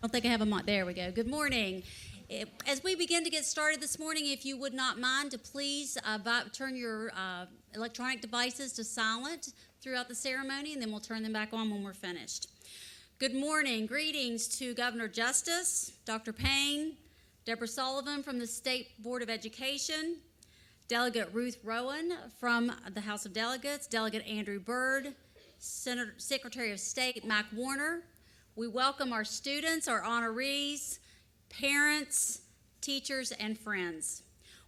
I don't think I have them on. There we go. Good morning. As we begin to get started this morning, if you would not mind to please turn your electronic devices to silent throughout the ceremony, and then we'll turn them back on when we're finished. Good morning. Greetings to Governor Justice, Dr. Payne, Deborah Sullivan from the State Board of Education, Delegate Ruth Rowan from the House of Delegates, Delegate Andrew Byrd, Secretary of State Mac Warner. We welcome our students, our honorees, parents, teachers, and friends.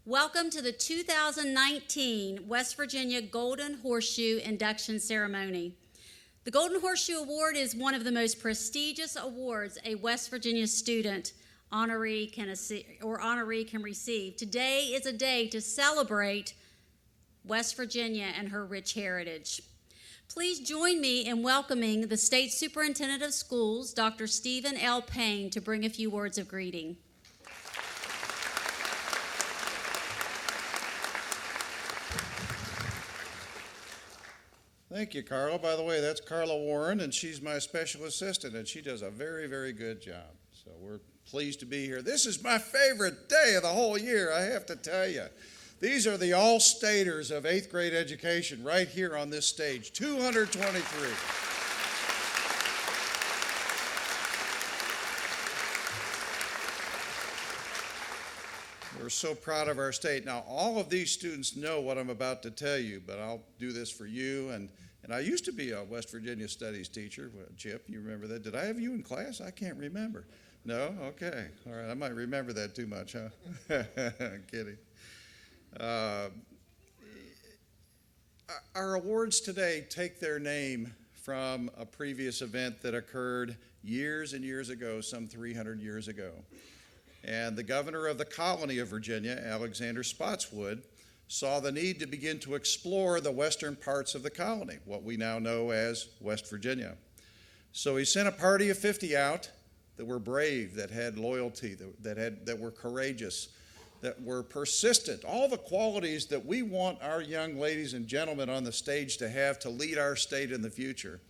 Welcome to the 2019 West Virginia Golden Horseshoe Induction Ceremony. The Golden Horseshoe Award is one of the most prestigious awards a West Virginia student honoree can receive. Today is a day to celebrate West Virginia and her rich heritage. Please join me in welcoming the State Superintendent of Schools, Dr. Stephen L. Payne, to bring a few words of greeting. Thank you, Carla. By the way, that's Carla Warren, and she's my special assistant, and she does a very, very good job. So we're pleased to be here. This is my favorite day of the whole year, I have to tell you. These are the all-staters of 8th grade education right here on this stage, 223. We're so proud of our state. Now, all of these students know what I'm about to tell you, but I'll do this for you. And I used to be a West Virginia studies teacher. Chip, you remember that? Did I have you in class? I can't remember. No? Okay. All right. I might remember that too much, huh? I'm kidding. Our awards today take their name from a previous event that occurred years and years ago, some 300 years ago. And the governor of the colony of Virginia, Alexander Spotswood, saw the need to begin to explore the western parts of the colony, what we now know as West Virginia. So he sent a party of 50 out that were brave, that had loyalty, that were courageous, that were persistent, all the qualities that we want our young ladies and gentlemen on the stage to have to lead our state in the future.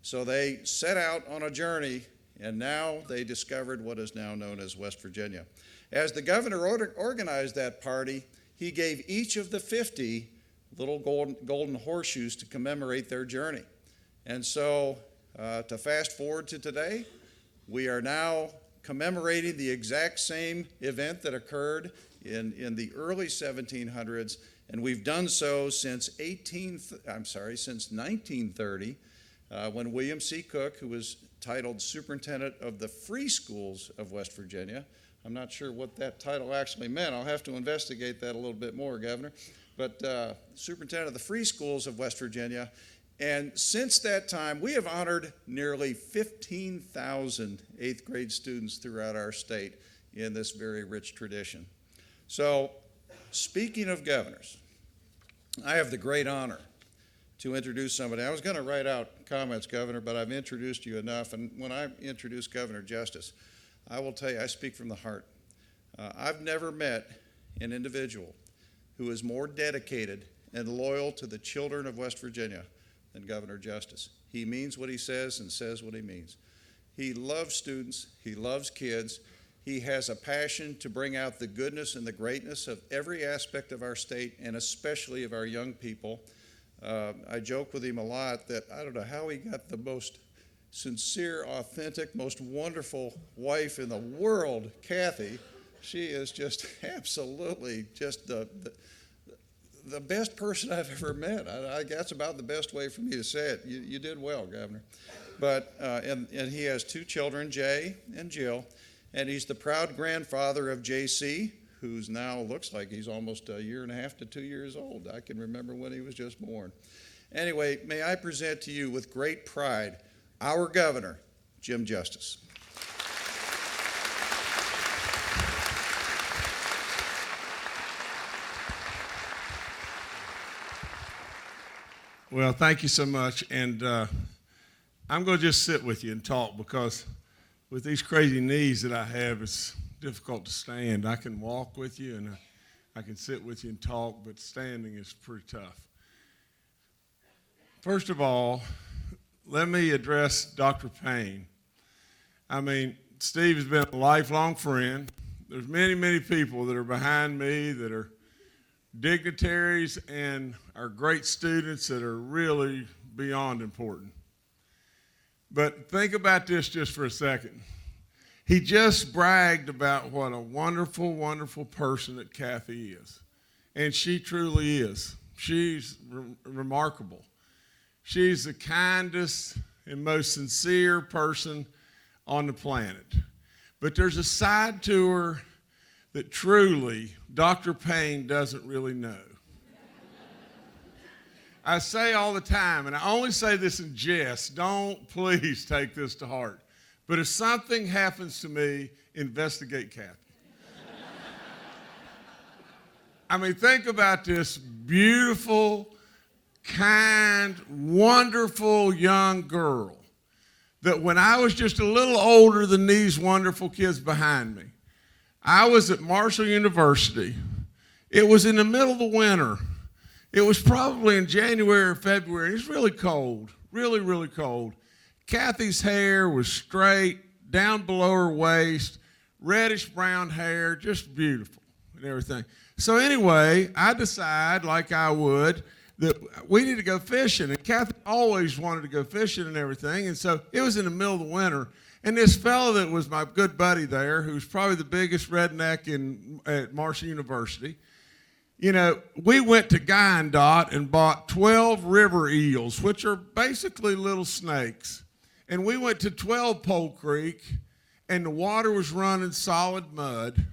So they set out on a journey, and now they discovered what is now known as West Virginia. As the governor organized that party, he gave each of the 50 little golden horseshoes to commemorate their journey. And so to fast forward to today, we are now commemorating the exact same event that occurred in the early 1700s, and we've done so since 1930, when William C. Cook, who was titled Superintendent of the Free Schools of West Virginia. I'm not sure what that title actually meant. I'll have to investigate that a little bit more, Governor. But Superintendent of the Free Schools of West Virginia. And since that time, we have honored nearly 15,000 8th grade students throughout our state in this very rich tradition. So, speaking of governors, I have the great honor to introduce somebody. I was going to write out comments, Governor, but I've introduced you enough. And when I introduce Governor Justice, I will tell you, I speak from the heart. I've never met an individual who is more dedicated and loyal to the children of West Virginia than Governor Justice. He means what he says and says what he means. He loves students. He loves kids. He has a passion to bring out the goodness and the greatness of every aspect of our state, and especially of our young people. I joke with him a lot that I don't know how he got the most sincere, authentic, most wonderful wife in the world, Kathy. She is just absolutely just the best person I've ever met. That's about the best way for me to say it. You did well, Governor. But and he has 2 children, Jay and Jill, and he's the proud grandfather of JC, who's now looks like he's almost a year and a half to 2 years old. I can remember when he was just born. Anyway, may I present to you with great pride our governor, Jim Justice. Well, thank you so much, and I'm going to just sit with you and talk, because with these crazy knees that I have, it's difficult to stand. I can walk with you and I can sit with you and talk, but standing is pretty tough. First of all, let me address Dr. Payne. I mean, Steve has been a lifelong friend. There's many, many people that are behind me that are dignitaries and are great students that are really beyond important. But think about this just for a second. He just bragged about what a wonderful, wonderful person that Kathy is. And she truly is. She's remarkable. She's the kindest and most sincere person on the planet. But there's a side to her that truly Dr. Payne doesn't really know. I say all the time, and I only say this in jest, don't please take this to heart. But if something happens to me, investigate Kathy. I mean, think about this beautiful, kind, wonderful young girl that when I was just a little older than these wonderful kids behind me, I was at Marshall University. It was in the middle of the winter. It was probably in January or February. It was really cold, really, really cold. Kathy's hair was straight, down below her waist, reddish brown hair, just beautiful and everything. So anyway, I decide, like I would, that we need to go fishing. And Kathy always wanted to go fishing and everything. And so it was in the middle of the winter. And this fellow that was my good buddy there, who's probably the biggest redneck at Marshall University, you know, we went to Guyandotte and bought 12 river eels, which are basically little snakes. And we went to 12 Pole Creek, and the water was running solid mud,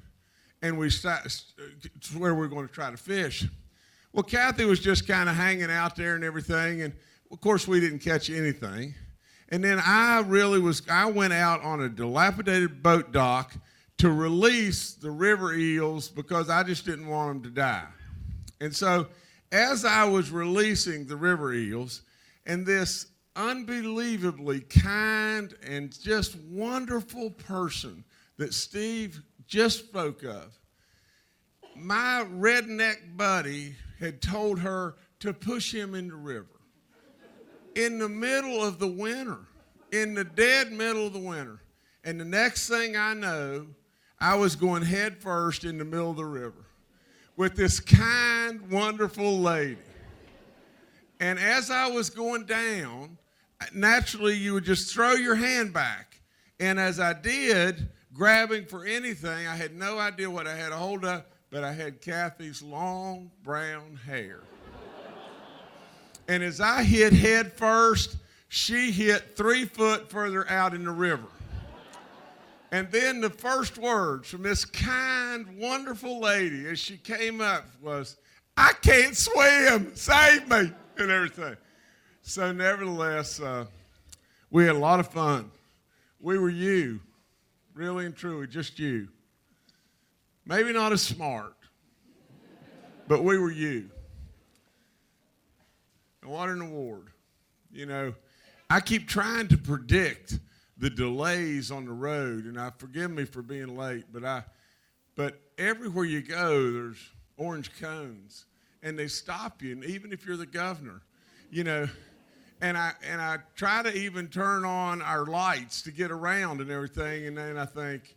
and it's where we're going to try to fish. Well, Kathy was just kind of hanging out there and everything, and of course we didn't catch anything. And then I went out on a dilapidated boat dock to release the river eels because I just didn't want them to die. And so as I was releasing the river eels, and this unbelievably kind and just wonderful person that Steve just spoke of, my redneck buddy had told her to push him in the river in the middle of the winter, in the dead middle of the winter. And the next thing I know, I was going head first in the middle of the river with this kind, wonderful lady. And as I was going down, naturally you would just throw your hand back. And as I did, grabbing for anything, I had no idea what I had a hold of, but I had Kathy's long brown hair. And as I hit head first, she hit 3 foot further out in the river. And then the first words from this kind, wonderful lady as she came up was, "I can't swim, save me," and everything. So nevertheless, we had a lot of fun. We were you, really and truly, just you. Maybe not as smart, but we were you. And what an award. You know, I keep trying to predict the delays on the road, and forgive me for being late, but everywhere you go, there's orange cones, and they stop you, and even if you're the governor, you know, and I try to even turn on our lights to get around and everything, and then I think,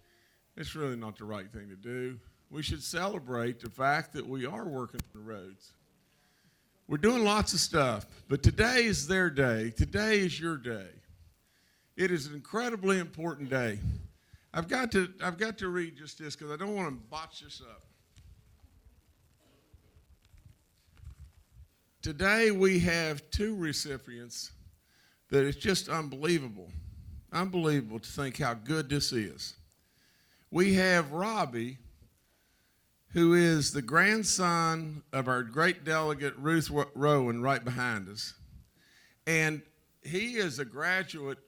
it's really not the right thing to do. We should celebrate the fact that we are working on the roads. We're doing lots of stuff, but today is their day. Today is your day. It is an incredibly important day. I've got to read just this because I don't want to botch this up. Today we have 2 recipients that it's just unbelievable. Unbelievable to think how good this is. We have Robbie, who is the grandson of our great delegate Ruth Rowan right behind us. And he is a graduate,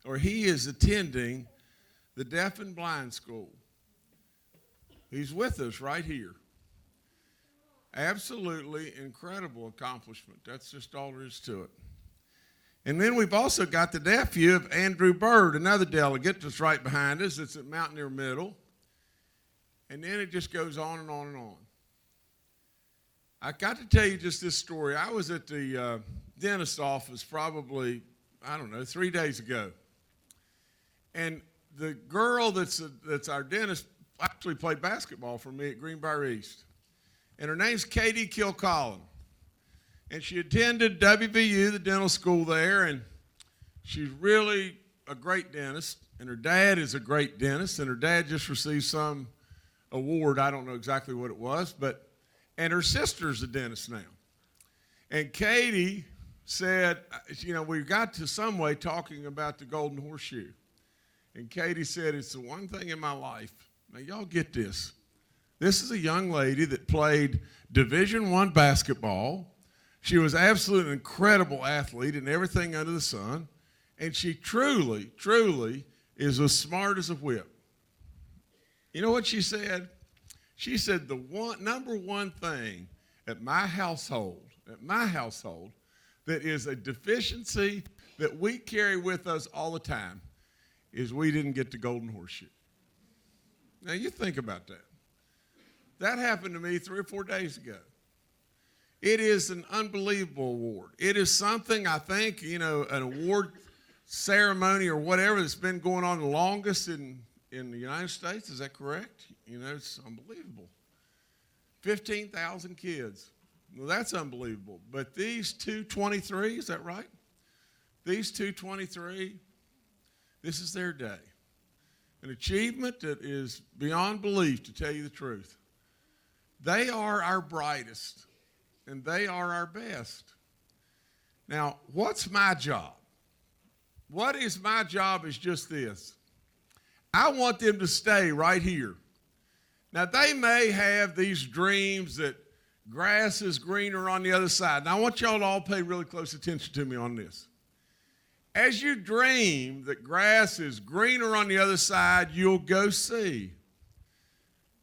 or he is attending the Deaf and Blind School. He's with us right here. Absolutely incredible accomplishment. That's just all there is to it. And then we've also got the nephew of Andrew Bird, another delegate that's right behind us. It's at Mountaineer Middle. And then it just goes on and on and on. I got to tell you just this story. I was at the dentist's office probably, 3 days ago. And the girl that's our dentist actually played basketball for me at Greenbrier East. And her name's Katie Kilcolin. And she attended WVU, the dental school there, and she's really a great dentist. And her dad is a great dentist, and her dad just received some award. I don't know exactly what it was, and her sister's a dentist now. And Katie said, we got to some way talking about the Golden Horseshoe. And Katie said, it's the one thing in my life. Now, y'all get this. This is a young lady that played Division I basketball. She was absolutely an incredible athlete and everything under the sun. And she truly, truly is as smart as a whip. You know what she said? She said the number one thing at my household, that is a deficiency that we carry with us all the time is we didn't get the Golden Horseshoe. Now, you think about that. That happened to me 3 or 4 days ago. It is an unbelievable award. It is something, I think, an award ceremony or whatever that's been going on the longest in the United States. Is that correct? It's unbelievable. 15,000 kids. Well, that's unbelievable. But these 223, is that right? These 223, this is their day. An achievement that is beyond belief, to tell you the truth. They are our brightest, and they are our best. Now, what's my job? What is my job is just this. I want them to stay right here. Now, they may have these dreams that grass is greener on the other side. Now, I want y'all to all pay really close attention to me on this. As you dream that grass is greener on the other side, you'll go see.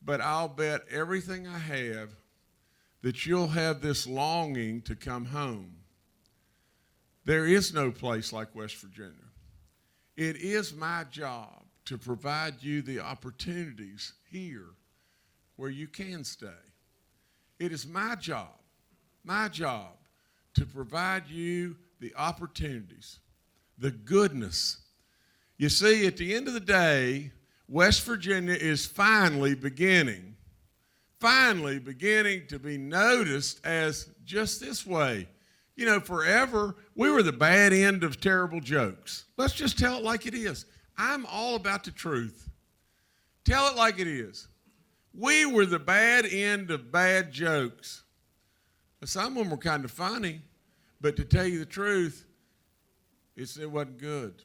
But I'll bet everything I have that you'll have this longing to come home. There is no place like West Virginia. It is my job to provide you the opportunities here where you can stay. It is my job to provide you the opportunities, the goodness. You see, at the end of the day, West Virginia is finally beginning to be noticed as just this way. Forever, we were the bad end of terrible jokes. Let's just tell it like it is. I'm all about the truth. Tell it like it is. We were the bad end of bad jokes. Some of them were kind of funny, but to tell you the truth, it wasn't good.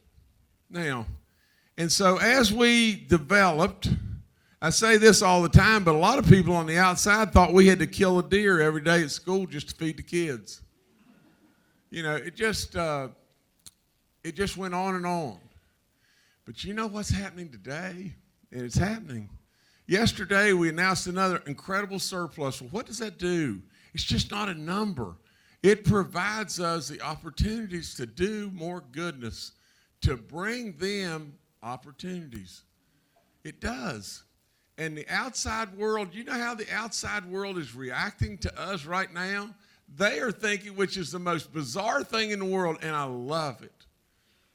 Now, and so as we developed, I say this all the time, but a lot of people on the outside thought we had to kill a deer every day at school just to feed the kids. It just went on and on. But you know what's happening today? And it's happening. Yesterday, we announced another incredible surplus. Well, what does that do? It's just not a number. It provides us the opportunities to do more goodness, to bring them opportunities. It does. And the outside world, you know how the outside world is reacting to us right now? They are thinking, which is the most bizarre thing in the world, and I love it.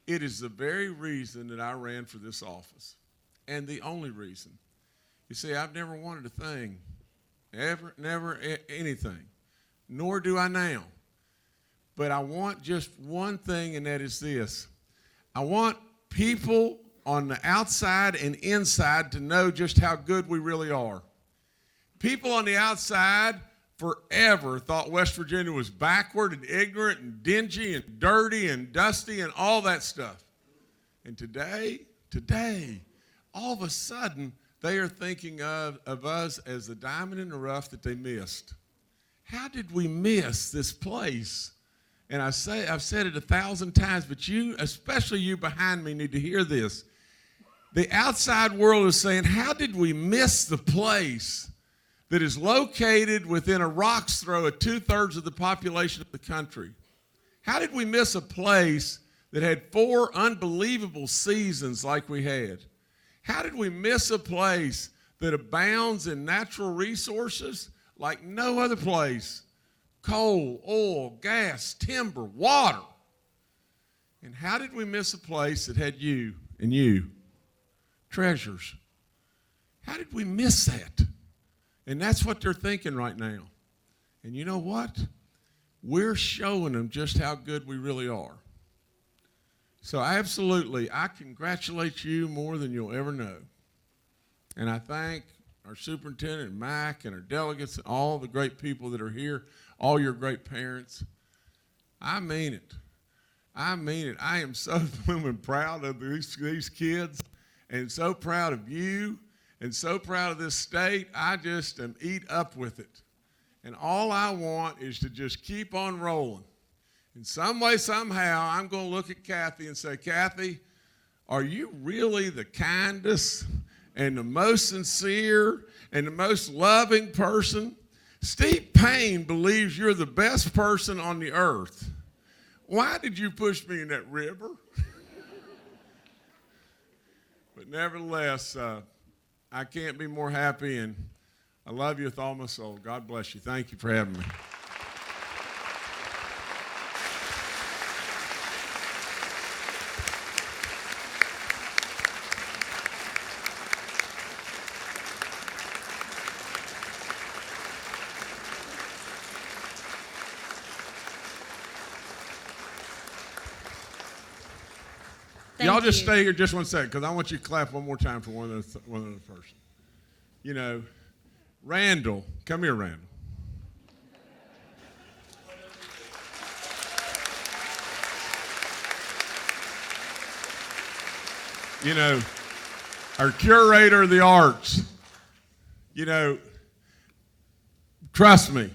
It is the very reason that I ran for this office, and the only reason. You see, I've never wanted a thing, never anything, nor do I now. But I want just one thing, and that is this. I want people on the outside and inside to know just how good we really are. People on the outside forever thought West Virginia was backward and ignorant and dingy and dirty and dusty and all that stuff. And today, all of a sudden, they are thinking of us as the diamond in the rough that they missed. How did we miss this place? And I've said it 1,000 times, but you, especially you behind me, need to hear this. The outside world is saying, how did we miss the place that is located within a rock's throw of 2/3 of the population of the country? How did we miss a place that had 4 unbelievable seasons like we had? How did we miss a place that abounds in natural resources like no other place? Coal, oil, gas, timber, water. And how did we miss a place that had you and you? treasures. How did we miss that? And that's what they're thinking right now. And you know what? We're showing them just how good we really are. So absolutely, I congratulate you more than you'll ever know. And I thank our superintendent, Mac, and our delegates, and all the great people that are here, all your great parents. I mean it. I mean it. I am so proud of these kids, and so proud of you, and so proud of this state. I just am eat up with it. And all I want is to just keep on rolling. In some way, somehow, I'm going to look at Kathy and say, Kathy, are you really the kindest and the most sincere and the most loving person? Steve Payne believes you're the best person on the earth. Why did you push me in that river? But nevertheless, I can't be more happy, and I love you with all my soul. God bless you. Thank you for having me. Y'all just stay here just one second, because I want you to clap one more time for one other person. You know, Randall, come here, Randall. You know, our curator of the arts, you know, trust me,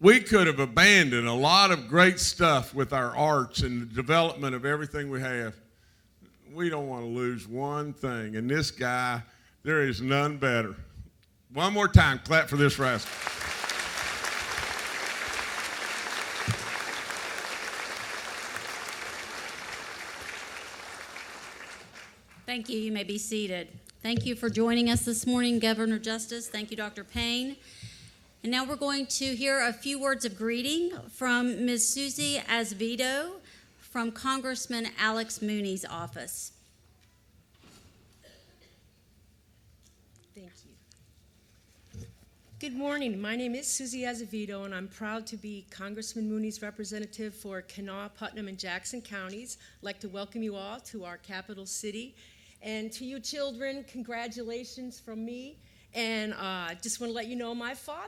we could have abandoned a lot of great stuff with our arts and the development of everything we have. We don't want to lose one thing. And this guy, there is none better. One more time, clap for this rascal. Thank you. You may be seated. Thank you for joining us this morning, Governor Justice. Thank you, Dr. Payne. And now we're going to hear a few words of greeting from Ms. Susie Azevedo from Congressman Alex Mooney's office. Thank you. Good morning. My name is Susie Azevedo, and I'm proud to be Congressman Mooney's representative for Kanawha, Putnam, and Jackson counties. I'd like to welcome you all to our capital city. And to you children, congratulations from me. And I just want to let you know my father